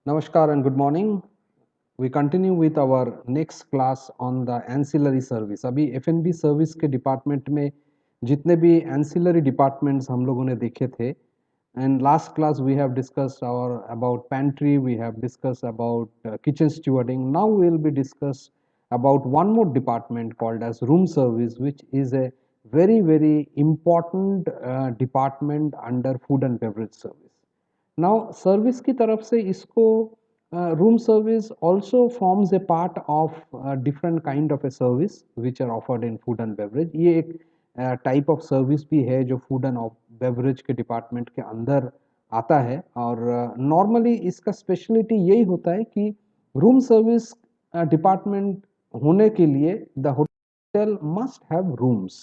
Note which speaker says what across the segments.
Speaker 1: Namaskar and good morning. We continue with our next class on the ancillary service. अभी F&B service के department में जितने भी ancillary departments हम लोगों ने देखे थे, and last class we have discussed about pantry, we have discussed about kitchen stewarding. Now we will be discuss about one more department called as room service, which is a very important department under food and beverage service. Now service की तरफ से इसको room service also forms a part of different kind of a service which are offered in food and beverage. ये एक type of service भी है जो food and beverage के डिपार्टमेंट के अंदर आता है और नॉर्मली इसका स्पेशलिटी यही होता है कि रूम सर्विस डिपार्टमेंट होने के लिए the hotel must have rooms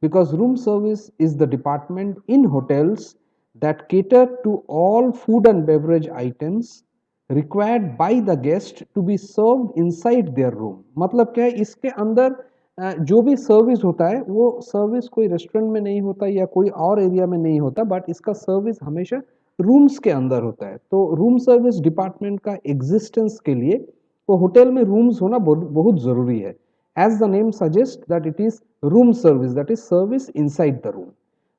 Speaker 1: because room service is the department in hotels that cater to all food and beverage items required by the guest to be served inside their room. मतलब क्या है, इसके अंदर जो भी service होता है वो सर्विस कोई रेस्टोरेंट में नहीं होता या कोई और एरिया में नहीं होता, बट इसका सर्विस हमेशा रूम्स के अंदर होता है. तो रूम सर्विस डिपार्टमेंट का एग्जिस्टेंस के लिए तो होटल में रूम्स होना बहुत ज़रूरी है. As the name suggests that it is room service, that is service inside the room.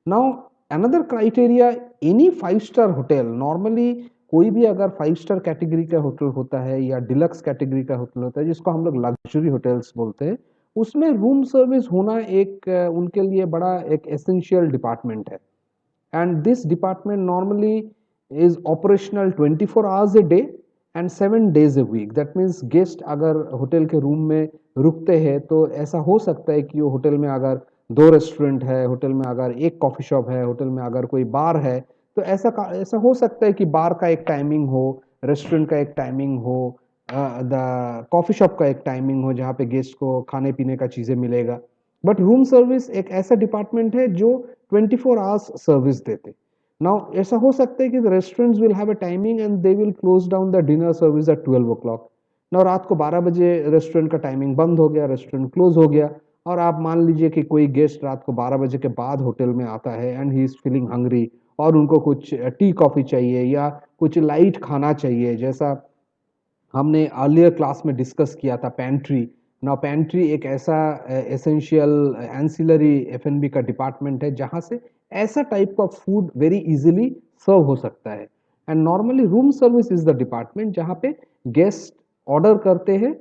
Speaker 1: Now another criteria, any 5 star hotel, normally कोई भी अगर 5 स्टार कैटेगरी का होटल होता है या डिलक्स कैटेगरी का होटल होता है जिसको हम लोग लग्जरी होटल्स बोलते हैं, उसमें रूम सर्विस होना एक उनके लिए बड़ा एक एसेंशियल डिपार्टमेंट है. And this department normally is operational 24 hours a day and 7 days a week. That means guest अगर होटल के रूम में रुकते हैं तो ऐसा हो सकता है कि वो होटल में अगर 2 रेस्टोरेंट है, होटल में अगर एक कॉफ़ी शॉप है, होटल में अगर कोई बार है, तो ऐसा हो सकता है कि बार का एक टाइमिंग हो, रेस्टोरेंट का एक टाइमिंग हो, द कॉफ़ी शॉप का एक टाइमिंग हो जहाँ पे गेस्ट को खाने पीने का चीज़ें मिलेगा. बट रूम सर्विस एक ऐसा डिपार्टमेंट है जो 24 आवर्स सर्विस देते. नाउ ऐसा हो सकता है कि the restaurants will have a timing and they will close down the dinner service eight 12 o'clock. Now रात को 12 बजे रेस्टोरेंट का टाइमिंग बंद हो गया, रेस्टोरेंट क्लोज हो गया, और आप मान लीजिए कि कोई गेस्ट रात को 12 बजे के बाद होटल में आता है and he is feeling hungry और उनको कुछ टी कॉफ़ी चाहिए या कुछ लाइट खाना चाहिए, जैसा हमने अर्लियर क्लास में डिस्कस किया था पेंट्री. नाउ पेंट्री एक ऐसा एसेंशियल एंसिलरी एफ&बी का डिपार्टमेंट है जहाँ से ऐसा टाइप का फूड वेरी इजीली सर्व हो सकता है. And normally room service is the department जहाँ पे गेस्ट ऑर्डर करते हैं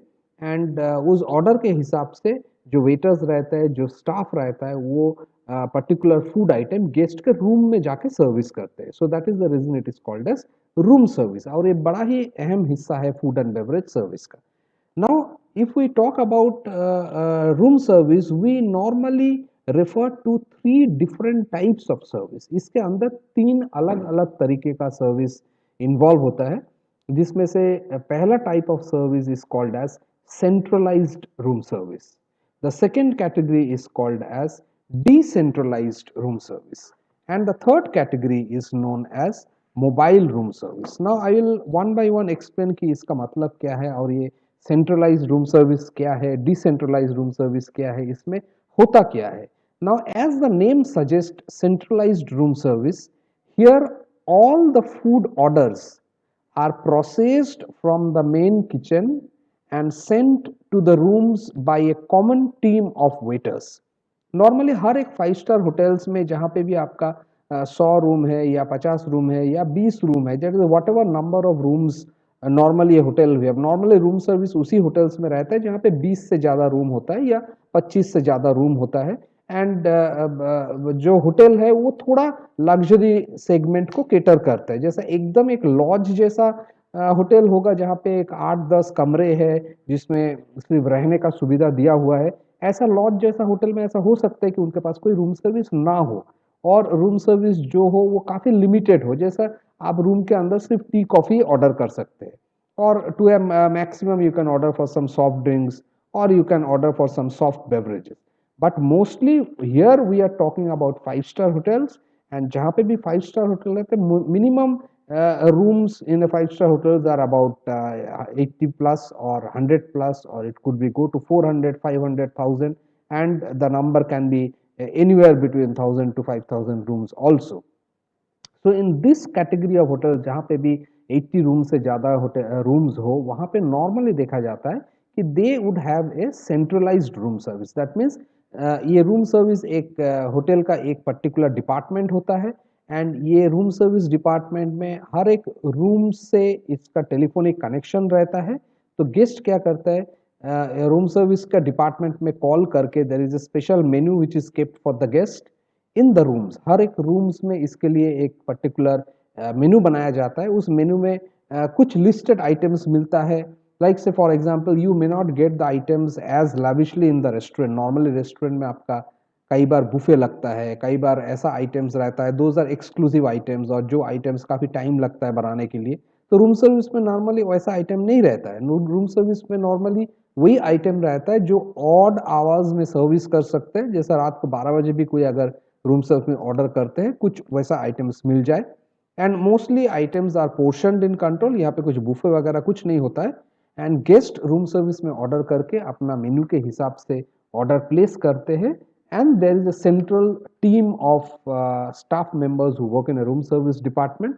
Speaker 1: एंड उस ऑर्डर के हिसाब से जो वेटर्स रहता है, जो स्टाफ रहता है, वो पर्टिकुलर फूड आइटम गेस्ट के रूम में जाके सर्विस करते हैं. So that is the reason it is called as room service और ये बड़ा ही अहम हिस्सा है फूड एंड बेवरेज सर्विस का. Now if we talk about room service we normally refer to 3 different types of service. इसके अंदर 3 अलग अलग तरीके का सर्विस इन्वॉल्व होता है, जिसमें से पहला type of service is called as centralised room service. The second category is called as decentralized room service, and the third category is known as mobile room service. Now I will one by one explain कि इसका मतलब क्या है और ये centralise room service क्या है, decentralise room service क्या है, इसमें होता क्या है. Now as the name suggest centralised room service, here all the food orders are processed from the main kitchen and sent to the rooms by a common team of waiters. Normally हर एक 5 star hotels में जहाँ पे भी आपका 100 room है या 50 room है या 20 रूम है, that is what ever number of rooms normally hotel है. नॉर्मली रूम सर्विस उसी होटल्स में रहता है जहाँ पे 20 से ज़्यादा रूम होता है या 25 से ज़्यादा रूम होता है. एंड जो होटल है वो थोड़ा लग्जरी सेगमेंट को केटर करता है, जैसा एकदम एक लॉज जैसा होटल होगा जहाँ पे एक 8-10 कमरे हैं जिसमें सिर्फ रहने का सुविधा दिया हुआ है. ऐसा लॉज जैसा होटल में ऐसा हो सकता है कि उनके पास कोई रूम सर्विस ना हो और रूम सर्विस जो हो वो काफ़ी लिमिटेड हो, जैसा आप रूम के अंदर सिर्फ टी कॉफ़ी ऑर्डर कर सकते हैं और to a maximum you can order for some soft drinks और you can order for some soft beverages. But mostly here we are talking about 5 star hotels, and जहाँ पे भी 5 स्टार होटल रहते हैं minimum rooms in a 5 star hotels are about 80 plus or 100 plus, or it could be go to 400 500,000, and the number can be anywhere between 1000 to 5000 rooms also. So in this category of hotels जहाँ पे भी 80 room से ज़्यादा hotel rooms हो, वहाँ पे normally देखा जाता है कि they would have a centralised room service. That means ये रूम सर्विस एक होटल का एक पर्टिकुलर डिपार्टमेंट होता है, एंड ये रूम सर्विस डिपार्टमेंट में हर एक रूम से इसका टेलीफोनिक कनेक्शन रहता है। तो गेस्ट क्या करता है, रूम सर्विस का डिपार्टमेंट में कॉल करके there is a special menu which is kept for the guest in the rooms. हर एक रूम्स में इसके लिए एक पर्टिकुलर मेन्यू बनाया जाता है। उस मेन्यू में कुछ लिस्टेड आइटम्स मिलता है। लाइक से for example you may not get the items as lavishly in the restaurant. Normally restaurant में आपका कई बार बुफे लगता है, कई बार ऐसा आइटम्स रहता है, दोज आर एक्सक्लूसिव आइटम्स, और जो आइटम्स काफ़ी टाइम लगता है बनाने के लिए। तो रूम सर्विस में नॉर्मली वैसा आइटम नहीं रहता है। रूम सर्विस में नॉर्मली वही आइटम रहता है जो ऑड आवर्स में सर्विस कर सकते हैं। जैसा रात को 12 बजे भी कोई अगर रूम सर्विस में ऑर्डर करते हैं, कुछ वैसा आइटम्स मिल जाए। And mostly items are portioned in control. यहाँ पे कुछ बुफे वगैरह कुछ नहीं होता है। एंड गेस्ट रूम सर्विस में ऑर्डर करके अपना मेन्यू के हिसाब से ऑर्डर प्लेस करते हैं। And there is a central team of staff members who work in a room service department.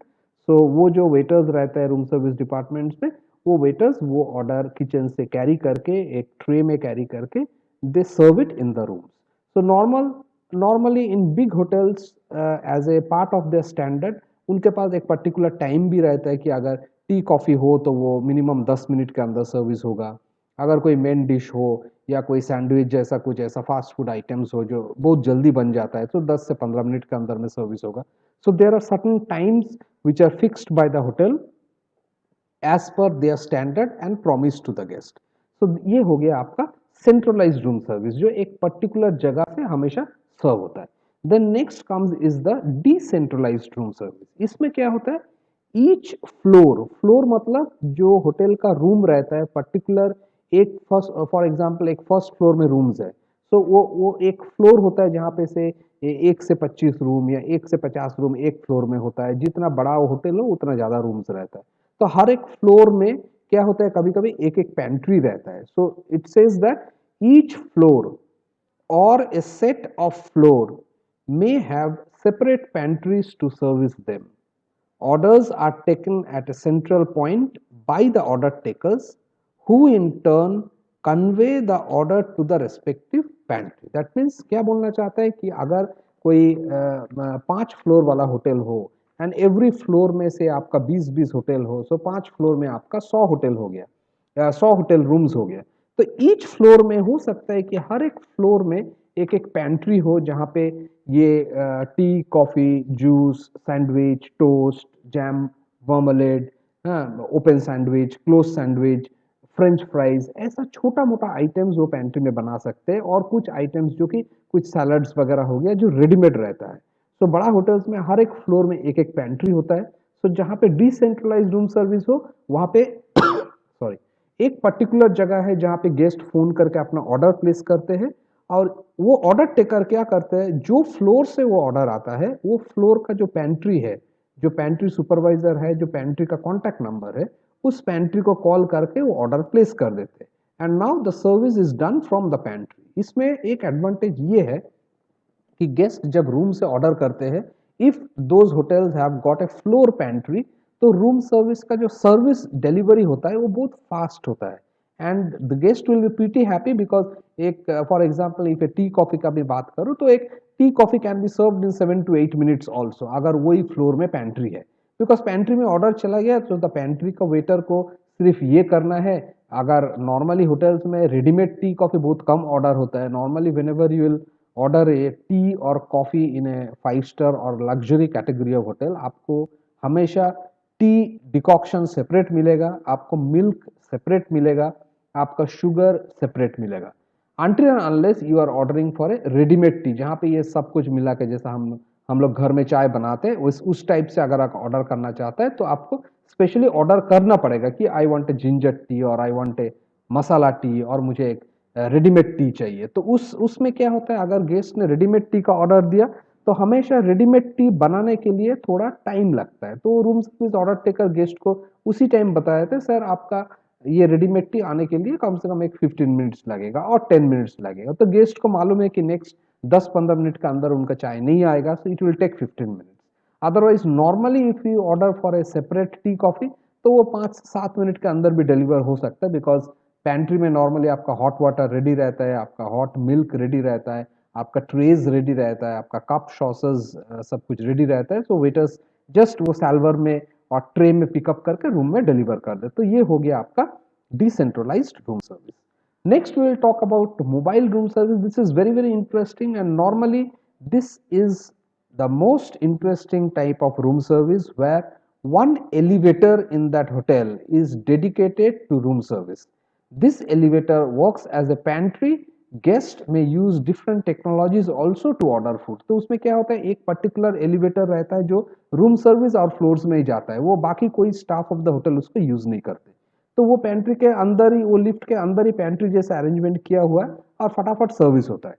Speaker 1: So वो जो वेटर्स रहते हैं रूम सर्विस डिपार्टमेंट्स में, वो वेटर्स वो ऑर्डर किचन से कैरी करके एक ट्रे में कैरी करके they serve it in the rooms. So normally in big hotels as a part of their standard उनके पास एक पर्टिकुलर टाइम भी रहता है कि अगर टी कॉफ़ी हो तो वो मिनिमम 10 मिनट के अंदर सर्विस होगा। अगर कोई मेन डिश हो या कोई सैंडविच जैसा कुछ ऐसा फास्ट फूड आइटम्स हो जो बहुत जल्दी बन जाता है, तो 10 से 15 मिनट के अंदर में सर्विस होगा। So there are certain times which are fixed by the hotel as per their standard and promise to the guest. So ये हो गया आपका सेंट्रलाइज्ड रूम सर्विस जो एक पर्टिकुलर जगह से हमेशा सर्व होता है। Then next comes is the decentralised room service. इसमें क्या होता है, ईच फ्लोर, फ्लोर मतलब जो होटल का रूम रहता है पर्टिकुलर, एक फर्स्ट फॉर एग्जांपल एक फर्स्ट फ्लोर में रूम्स है। तो वो एक फ्लोर होता है जहाँ पे से 1 से 25 रूम या 1 से 50 रूम एक फ्लोर में होता है। जितना बड़ा होटल हो उतना ज़्यादा रूम्स रहता है। तो हर एक फ्लोर में क्या होता है, कभी कभी एक एक पेंट्री रहता है। So it says that each floor or a set of floor may have separate pantries to service them. Orders are taken at a central point by the order takers, who in turn convey the order to the respective pantry. That means क्या बोलना चाहता है कि अगर कोई 5 floor वाला hotel हो and every floor में से आपका 20-20 होटल हो, सो 5 फ्लोर में आपका 100 होटल हो गया, 100 होटल रूम्स हो गया। तो ईच फ्लोर में हो सकता है कि हर एक फ्लोर में एक एक पेंट्री हो जहाँ पे ये tea coffee juice sandwich toast jam marmalade, open sandwich close sandwich French fries, ऐसा छोटा मोटा आइटम्स वो पेंट्री में बना सकते हैं। और कुछ आइटम्स जो कि कुछ सैलड्स वगैरह हो गया जो रेडीमेड रहता है। तो बड़ा होटल्स में हर एक फ्लोर में एक एक पेंट्री होता है। सो जहाँ पे डिसेंट्रलाइज रूम सर्विस हो वहाँ पे सॉरी एक पर्टिकुलर जगह है जहाँ पे गेस्ट फोन करके अपना ऑर्डर प्लेस करते हैं, और वो ऑर्डर टेकर क्या करते हैं, जो फ्लोर से वो ऑर्डर आता है वो फ्लोर का जो पेंट्री है, जो पेंट्री सुपरवाइजर है, जो पेंट्री का कॉन्टैक्ट नंबर है, उस पेंट्री को कॉल करके वो ऑर्डर प्लेस कर देते हैं। And now the service is done from the pantry. इसमें एक एडवांटेज ये है कि गेस्ट जब रूम से ऑर्डर करते हैं, if those hotels have got a floor pantry, तो रूम सर्विस का जो सर्विस डिलीवरी होता है वो बहुत फास्ट होता है। And the guest will be pretty happy because एक for example if a tea coffee का भी बात करूँ तो एक tea coffee can be served in 7 to 8 minutes also, अगर वही फ्लोर में पेंट्री है। बिकॉज पेंट्री में ऑर्डर चला गया तो द पेंट्री का वेटर को सिर्फ ये करना है। अगर नॉर्मली होटल्स में रेडीमेड टी कॉफी बहुत कम ऑर्डर होता है। Normally when ever you will order A T और कॉफ़ी इन ए 5 स्टार और लग्जरी कैटेगरी ऑफ होटल, आपको हमेशा टी डिकॉक्शन सेपरेट मिलेगा, आपको मिल्क सेपरेट मिलेगा, आपका शुगर सेपरेट मिलेगा। Until and unless you are ordering for a readymade tea जहाँ पे ये सब कुछ मिला के, जैसा हम लोग घर में चाय बनाते हैं उस टाइप से अगर आप ऑर्डर करना चाहते हैं तो आपको स्पेशली ऑर्डर करना पड़ेगा कि I want a ginger tea और I want a masala T और मुझे एक रेडीमेड टी चाहिए। तो उसमें क्या होता है, अगर गेस्ट ने रेडीमेड टी का ऑर्डर दिया तो हमेशा रेडीमेड टी बनाने के लिए थोड़ा टाइम लगता है। तो room service order taker guest को उसी टाइम बताया था, सर आपका ये रेडीमेड टी आने के लिए कम से कम एक 15 मिनट्स लगेगा और 10 मिनट्स लगेगा। तो गेस्ट को मालूम है कि नेक्स्ट 10-15 मिनट के अंदर उनका चाय नहीं आएगा, so it will take 15 minutes. Otherwise normally if you order for a separate tea coffee तो वो 5 से 7 मिनट के अंदर भी डिलीवर हो सकता है, बिकॉज पैंट्री में नॉर्मली आपका हॉट वाटर रेडी रहता है, आपका हॉट मिल्क रेडी रहता है, आपका ट्रेज रेडी रहता है, आपका कप सॉसेस सब कुछ रेडी रहता है। सो वेटर्स जस्ट वो सैल्वर में और ट्रे में पिकअप करके रूम में डिलीवर कर दे। तो ये हो गया आपका decentralised room service. Next, we will talk about mobile room service. This is very, very interesting, and normally this is the most interesting type of room service where one elevator in that hotel is dedicated to room service. This elevator works as a pantry. Guest may use different technologies also to order food. तो उसमें क्या होता है, एक particular elevator रहता है जो room service और फ्लोर्स में ही जाता है, वो बाकी कोई स्टाफ ऑफ द होटल उसको यूज नहीं करते। तो वो पेंट्री के अंदर ही, वो लिफ्ट के अंदर ही पेंट्री जैसा अरेंजमेंट किया हुआ है और फटाफट सर्विस होता है।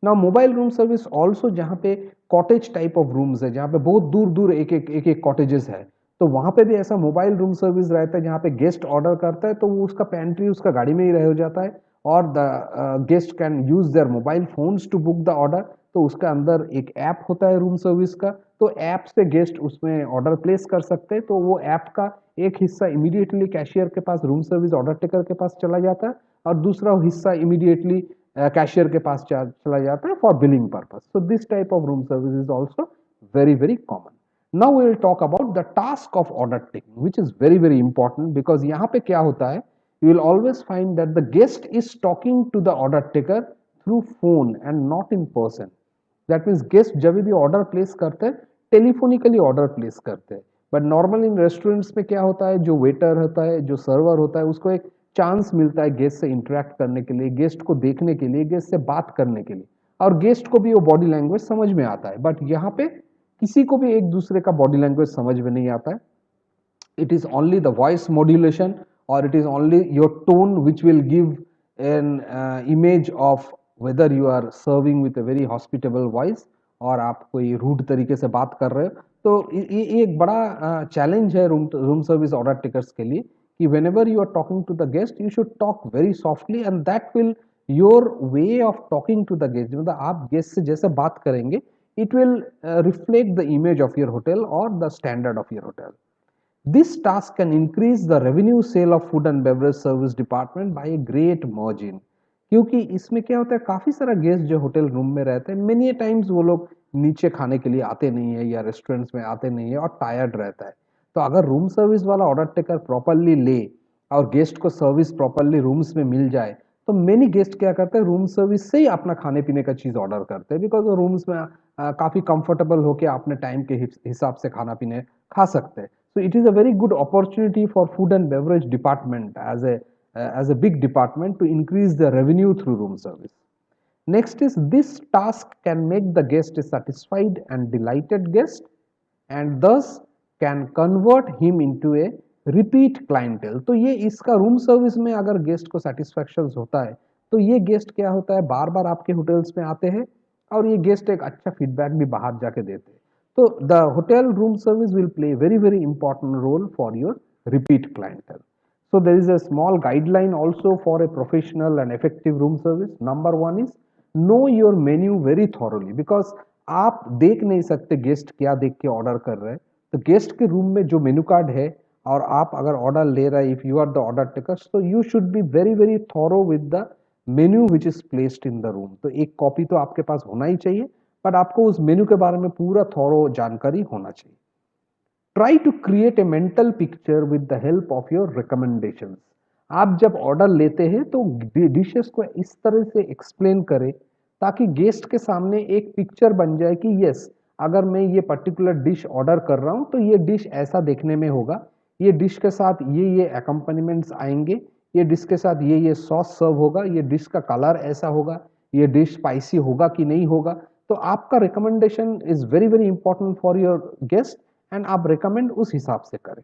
Speaker 1: ना मोबाइल रूम सर्विस ऑल्सो, जहाँ पे कॉटेज टाइप ऑफ रूम्स है, जहाँ पे बहुत दूर दूर एक कॉटेजेस है, तो वहाँ पे भी ऐसा मोबाइल रूम सर्विस रहता है जहाँ पे गेस्ट ऑर्डर करता है तो वो उसका पेंट्री उसका गाड़ी में ही रह हो जाता है, और the guest can use their mobile phones to book the order. तो उसका अंदर एक ऐप होता है रूम सर्विस का, तो ऐप से गेस्ट उसमें ऑर्डर प्लेस कर सकते हैं। तो वो ऐप का एक हिस्सा इमीडिएटली कैशियर के पास, रूम सर्विस ऑर्डर टेकर के पास चला जाता है, और दूसरा हिस्सा इमीडिएटली कैशियर के पास चला जाता है for billing purpose. So this type of room service is also very very common. Now we will talk about the task of order taking, which is very very important, because यहाँ पे क्या होता है, you will always find that the guest is talking to the order taker through phone and not in person. That means guest जब भी order place करते हैं telephonically order place करते हैं, बट नॉर्मली इन रेस्टोरेंट्स में क्या होता है, जो वेटर होता है, जो सर्वर होता है, उसको एक चांस मिलता है गेस्ट से इंटरेक्ट करने के लिए, गेस्ट को देखने के लिए, गेस्ट से बात करने के लिए, और गेस्ट को भी वो बॉडी लैंग्वेज समझ में आता है। बट यहाँ पे किसी को भी एक दूसरे का बॉडी लैंग्वेज समझ में नहीं आता है। It is only the voice modulation, or it is only your tone which will give an image of whether you are serving with a very hospitable voice और आप कोई रूड तरीके से बात कर रहे हो। तो ये एक बड़ा चैलेंज है रूम सर्विस ऑर्डर टेकर्स के लिए, कि whenever you are talking to the guest you should talk very softly, and that will your way of talking to the guest, मतलब आप गेस्ट से जैसे बात करेंगे, it will reflect the image of your hotel or the standard of your hotel. This task can increase the revenue sale of food and beverage service department by a great margin. क्योंकि इसमें क्या होता है, काफी सारा guest जो hotel room में रहते हैं, मेनी टाइम्स वो लोग नीचे खाने के लिए आते नहीं है या रेस्टोरेंट्स में आते नहीं है और टायर्ड रहता है। तो अगर रूम सर्विस वाला ऑर्डर टेकर प्रॉपरली ले और गेस्ट को सर्विस प्रॉपरली रूम्स में मिल जाए, तो मेनी गेस्ट क्या करते हैं, रूम सर्विस से ही अपना खाने पीने का चीज ऑर्डर करते हैं, बिकॉज वो रूम्स में काफी कंफर्टेबल होके अपने टाइम के हिसाब से खाना पीने खा सकते हैं। So it is a very good opportunity for food and beverage department as a big department to increase the revenue through room service. Next is, this task can make the guest a satisfied and delighted guest, and thus can convert him into a repeat clientele. तो ये इसका room service में अगर guest को satisfaction होता है तो ये गेस्ट क्या होता है, बार बार आपके होटल्स में आते हैं और ये गेस्ट एक अच्छा फीडबैक भी बाहर जाके देते हैं। So the hotel room service will play a very very important role for your repeat clientele. So there is a small guideline also for a professional and effective room service. Number one is know your menu very thoroughly, because आप देख नहीं सकते guest क्या देख के order कर रहे हैं। तो गेस्ट के रूम में जो मेनू कार्ड है और आप अगर ऑर्डर ले रहे हैं, if you are the order taker, तो you should be very very thorough with the menu which is placed in the room. तो एक कॉपी तो आपके पास होना ही चाहिए, बट आपको उस मेन्यू के बारे में पूरा थॉरो जानकारी होना चाहिए। Try to create a mental picture with the help of your recommendations. आप जब ऑर्डर लेते हैं तो डिशेस को इस तरह से एक्सप्लेन करें ताकि गेस्ट के सामने एक पिक्चर बन जाए कि यस, अगर मैं ये पर्टिकुलर डिश ऑर्डर कर रहा हूँ तो ये डिश ऐसा देखने में होगा, ये डिश के साथ ये अकम्पनीमेंट्स आएंगे, ये डिश के साथ ये सॉस सर्व होगा, ये डिश का कलर ऐसा होगा, ये डिश स्पाइसी होगा कि नहीं होगा। तो आपका recommendation is very very important for your guest, and आप रिकमेंड उस हिसाब से करें।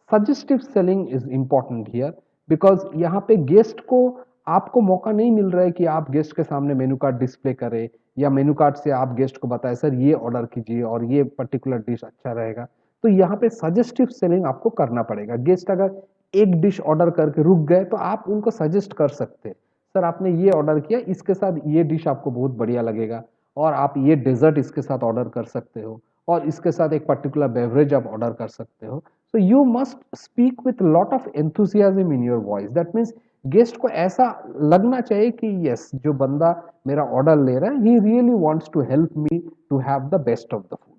Speaker 1: Suggestive selling is important here, because यहाँ पे गेस्ट को आपको मौका नहीं मिल रहा है कि आप गेस्ट के सामने मेनू कार्ड डिस्प्ले करें या मेनू कार्ड से आप गेस्ट को बताएं सर ये ऑर्डर कीजिए और ये पर्टिकुलर डिश अच्छा रहेगा। तो यहाँ पे सजेस्टिव सेलिंग आपको करना पड़ेगा। गेस्ट अगर एक डिश ऑर्डर करके रुक गए तो आप उनको सजेस्ट कर सकते हैं, सर आपने ये ऑर्डर किया, इसके साथ ये डिश आपको बहुत बढ़िया लगेगा, और आप ये डेजर्ट इसके साथ ऑर्डर कर सकते हो, और इसके साथ एक पर्टिकुलर बेवरेज आप ऑर्डर कर सकते हो। So you must speak with a lot of enthusiasm in your voice. That means guest को ऐसा लगना चाहिए कि यस जो बंदा मेरा ऑर्डर ले रहा है ही really wants to help me to have the best of the food.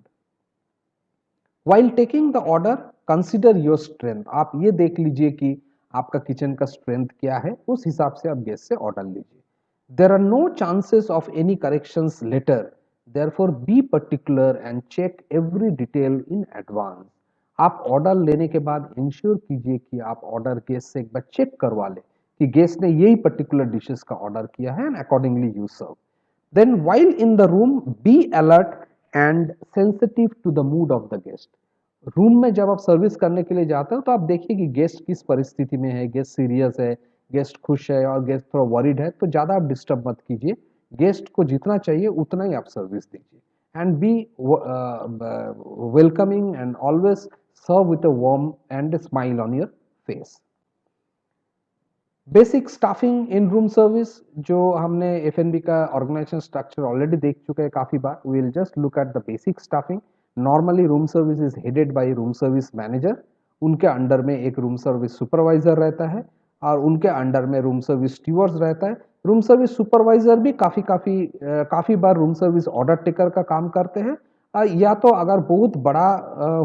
Speaker 1: While taking the order consider your strength. आप ये देख लीजिए कि आपका किचन का स्ट्रेंथ क्या है, उस हिसाब से आप गेस्ट से ऑर्डर लीजिए. There are no chances of any corrections later, therefore be particular and check every detail in advance. आप ऑर्डर लेने के बाद इंश्योर कीजिए कि आप ऑर्डर गेस्ट से एक बार चेक करवा लें कि गेस्ट ने यही पर्टिकुलर डिशेस का ऑर्डर किया है and accordingly you serve. Then while in the room, be alert and sensitive to the mood of the guest. Room में जब आप सर्विस करने के लिए जाते हो तो आप देखिए कि गेस्ट किस परिस्थिति में है, गेस्ट सीरियस है, गेस्ट खुश है और गेस्ट थोड़ा वरीड है, तो ज़्यादा आप डिस्टर्ब मत कीजिए. गेस्ट को जितना चाहिए उतना ही आप सर्विस दीजिए and be welcoming and always serve with a warm and smile on your face. Basic staffing in room service, जो हमने एफ का ऑर्गेनाइजेशन स्ट्रक्चर ऑलरेडी देख चुके हैं काफ़ी बार. We will just look at the basic staffing. Normally room service is headed by room service manager. उनके under में एक रूम सर्विस सुपरवाइजर रहता है और उनके अंडर में रूम सर्विस स्टीवर्ड्स रहता है. रूम सर्विस सुपरवाइजर भी काफ़ी बार रूम सर्विस ऑर्डर टेकर का काम करते हैं. या तो अगर बहुत बड़ा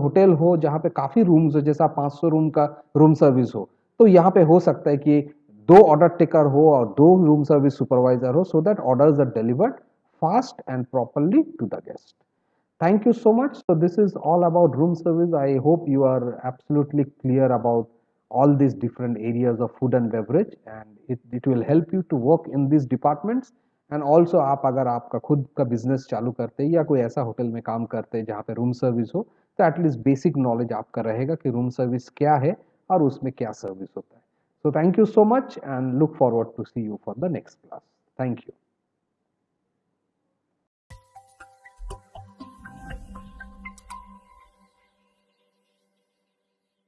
Speaker 1: होटल हो जहाँ पे काफ़ी रूम्स हो, जैसा 500 रूम का रूम सर्विस हो, तो यहाँ पे हो सकता है कि दो ऑर्डर टेकर हो और दो रूम सर्विस सुपरवाइजर हो, so that orders are delivered fast and properly to the guest. Thank you so much. So this is all about room service. I hope you are absolutely clear about all these different areas of food and beverage, and it will help you to work in these departments. And also आप अगर आपका खुद का business चालू करते हैं या कोई ऐसा होटल में काम करते हैं जहाँ पे रूम सर्विस हो, तो एटलीस्ट बेसिक नॉलेज आपका रहेगा कि रूम सर्विस क्या है और उसमें क्या सर्विस होता है. So thank you so much and look forward to see you for the next class. Thank you.